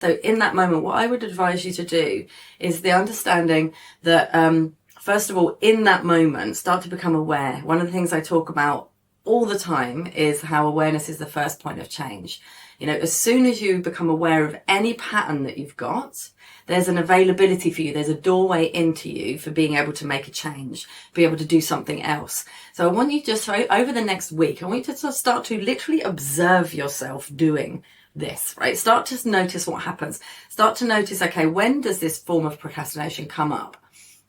So in that moment, what I would advise you to do is the understanding that, first of all, in that moment, start to become aware. One of the things I talk about all the time is how awareness is the first point of change. You know, as soon as you become aware of any pattern that you've got, there's an availability for you. There's a doorway into you for being able to make a change, be able to do something else. So I want you just, over the next week, I want you to start to literally observe yourself doing this, right? Start to notice what happens. Start to notice, okay, when does this form of procrastination come up?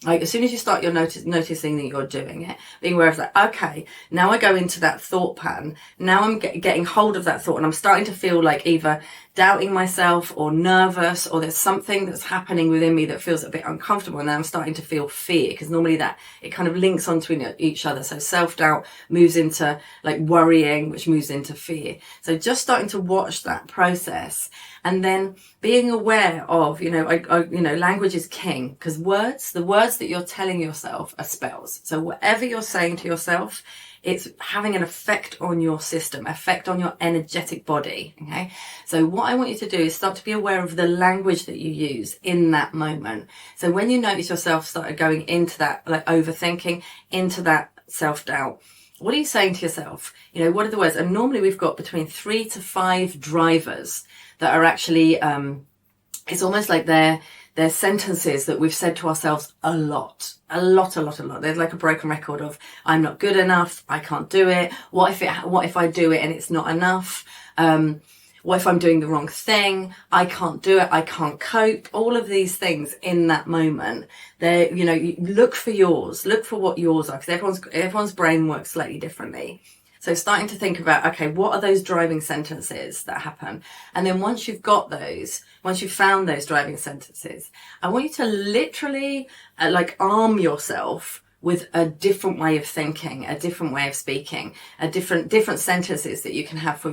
Like, as soon as you start noticing that you're doing it, being aware of that, okay, now I go into that thought pattern. Now I'm getting hold of that thought, and I'm starting to feel like either doubting myself or nervous, or there's something that's happening within me that feels a bit uncomfortable. And then I'm starting to feel fear, because normally that it kind of links onto each other. So self-doubt moves into like worrying, which moves into fear. So just starting to watch that process, and then being aware of, language is king, because the words that you're telling yourself are spells. So whatever you're saying to yourself, it's having an effect on your system, effect on your energetic body. Okay. So what I want you to do is start to be aware of the language that you use in that moment. So when you notice yourself started going into that, like overthinking, into that self-doubt, what are you saying to yourself? You know, what are the words? And normally we've got between 3 to 5 drivers that are actually, it's almost like they're sentences that we've said to ourselves a lot. There's like a broken record of, I'm not good enough, I can't do it. What if I do it and it's not enough? What if I'm doing the wrong thing? I can't do it. I can't cope. All of these things in that moment, you look for yours, look for what yours are, because everyone's brain works slightly differently. So starting to think about, okay, what are those driving sentences that happen? And then once you've got those, once you've found those driving sentences, I want you to literally arm yourself with a different way of thinking, a different way of speaking, different sentences that you can have for